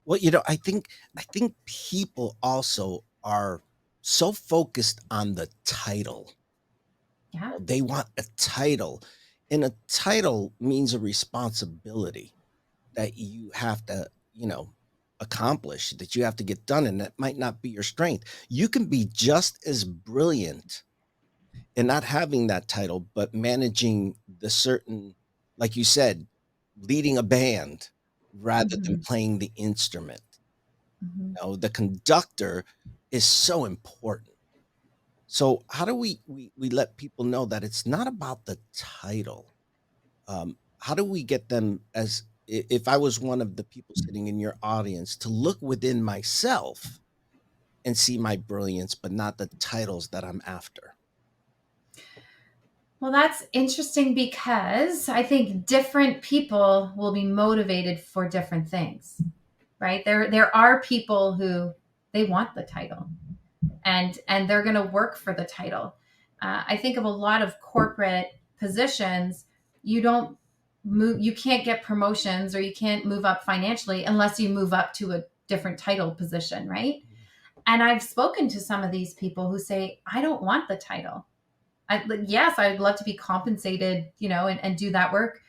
Well, I think people also are so focused on the title. Yeah. They want a title, and a title means a responsibility that you have to, accomplish, that you have to get done, and that might not be your strength. You can be just as brilliant in not having that title, but managing the certain, like you said, leading a band rather than Hmm. playing the instrument. Hmm. The conductor is so important. So how do we let people know that it's not about the title? How do we get them, as if I was one of the people sitting in your audience, to look within myself and see my brilliance, but not the titles that I'm after? Well, that's interesting because I think different people will be motivated for different things, right? There are people who they want the title and they're going to work for the title. I think of a lot of corporate positions. You don't move, you can't get promotions or you can't move up financially unless you move up to a different title position, right? And I've spoken to some of these people who say, I don't want the title. Yes, I'd love to be compensated, and do that work.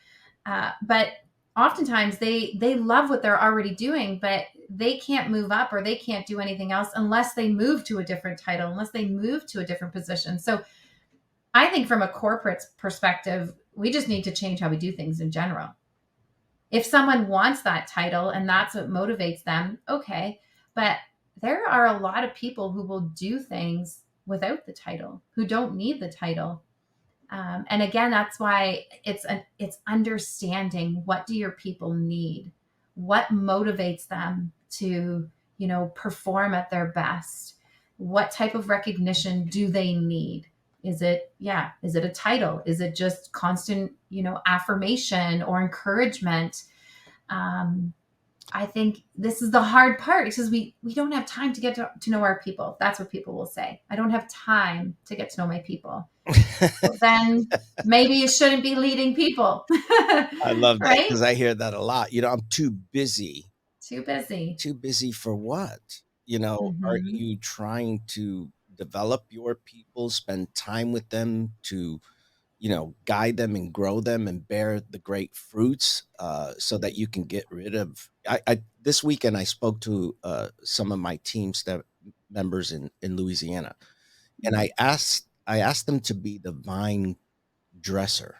But oftentimes they love what they're already doing, but they can't move up or they can't do anything else unless they move to a different title, unless they move to a different position. So I think from a corporate perspective, we just need to change how we do things in general. If someone wants that title and that's what motivates them, okay. But there are a lot of people who will do things without the title, who don't need the title. And again, that's why it's understanding, what do your people need, what motivates them to perform at their best, what type of recognition do they need. Is it a title, is it just constant affirmation or encouragement? um, I think this is the hard part because we don't have time to get to know our people. That's what people will say. I don't have time to get to know my people. Well, then maybe you shouldn't be leading people. I love that Right? because I hear that a lot. I'm too busy. Too busy. Too busy for what? Are Hmm. you trying to develop your people, spend time with them to, guide them and grow them and bear the great fruits, so that you can get rid of? This weekend I spoke to some of my team staff members in Louisiana, and I asked them to be the vine dresser.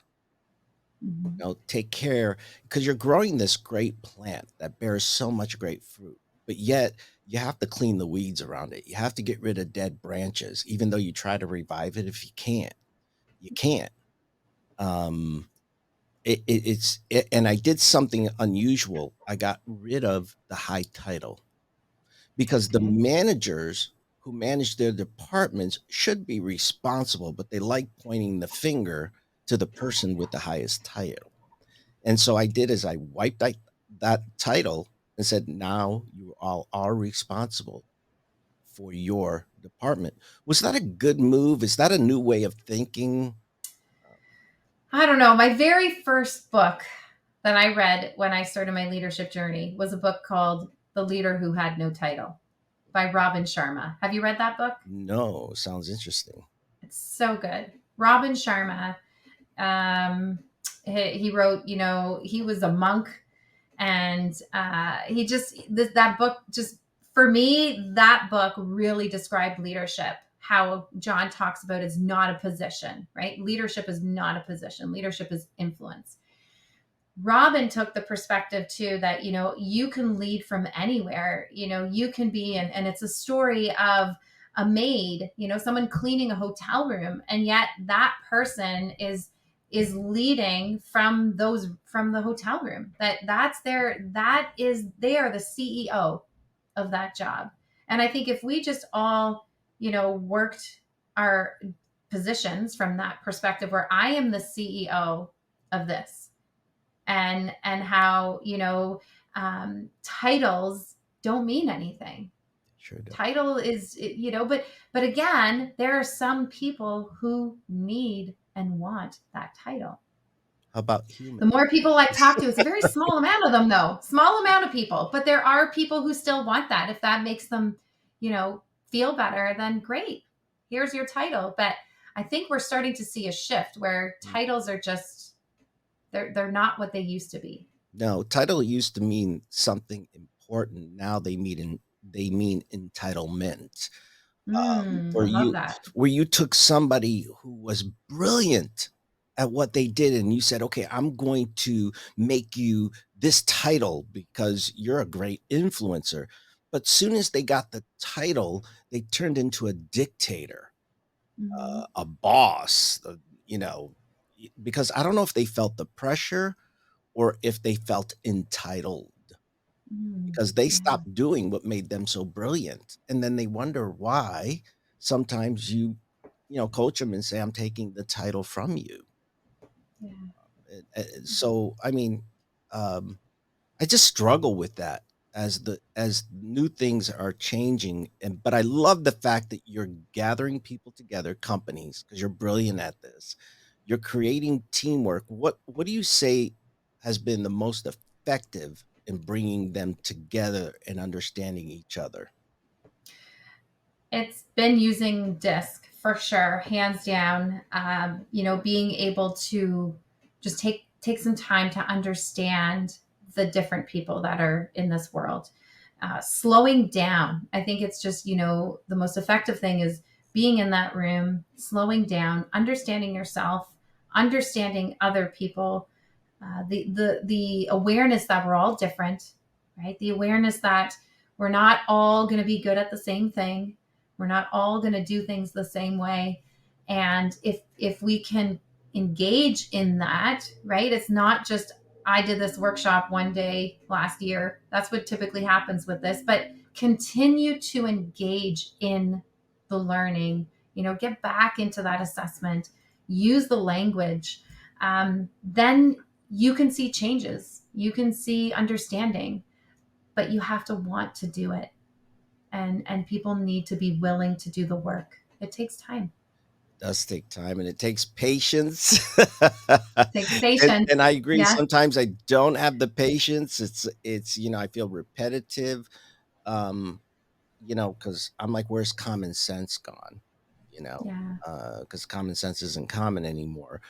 Hmm. Take care, because you're growing this great plant that bears so much great fruit, but yet you have to clean the weeds around it. You have to get rid of dead branches, even though you try to revive it. If you can't. Um, and I did something unusual. I got rid of the high title, because the Okay. managers who manage their departments should be responsible, but they like pointing the finger to the person with the highest title. And so I did is I wiped that title and said, now you all are responsible for your department. Was that a good move? Is that a new way of thinking? I don't know. My very first book that I read when I started my leadership journey was a book called The Leader Who Had No Title by Robin Sharma. Have you read that book? No, sounds interesting. It's so good. Robin Sharma, um, he wrote, he was a monk, and he just that book just, for me, that book really described leadership. How John talks about is not a position, right? Leadership is not a position. Leadership is influence. Robin took the perspective too that you can lead from anywhere. You can be, and it's a story of a maid, someone cleaning a hotel room, and yet that person is leading from the hotel room. They are the CEO of that job. And I think if we just all worked our positions from that perspective, where I am the CEO of this, and how titles don't mean anything. Sure do. Title is, but again, there are some people who need and want that title. How about human? The more people I talk to, it's a very small amount of them, though. Small amount of people, but there are people who still want that. If that makes them, feel better, then great. Here's your title. But I think we're starting to see a shift where titles are just they're not what they used to be. No, title used to mean something important. Now they mean entitlement. I Where love you that. where you took somebody who was brilliant at what they did and you said, "Okay, I'm going to make you this title because you're a great influencer." But soon as they got the title, they turned into a dictator, Mm-hmm. a boss, you know, because I don't know if they felt the pressure or if they felt entitled because they Yeah, stopped doing what made them so brilliant. And then they wonder why sometimes coach them and say, I'm taking the title from you. yeah. So, I mean, um, I just struggle with that as new things are changing. But I love the fact that you're gathering people together, companies, because you're brilliant at this. You're creating teamwork. What do you say has been the most effective in bringing them together and understanding each other? It's been using disc for sure, hands down. Being able to just take some time to understand the different people that are in this world. Slowing down. I think it's just, the most effective thing is being in that room, slowing down, understanding yourself, understanding other people, the awareness that we're all different, right? The awareness that we're not all going to be good at the same thing. We're not all going to do things the same way. And if we can engage in that, right? It's not just I did this workshop one day last year. That's what typically happens with this, but continue to engage in the learning, get back into that assessment, use the language. Then you can see changes, you can see understanding, but you have to want to do it. And people need to be willing to do the work. It takes time. Does take time and it takes patience. It takes and patience. and I agree. Yeah. Sometimes I don't have the patience. It's I feel repetitive. Um, because I'm like, where's common sense gone? Yeah. Because common sense isn't common anymore.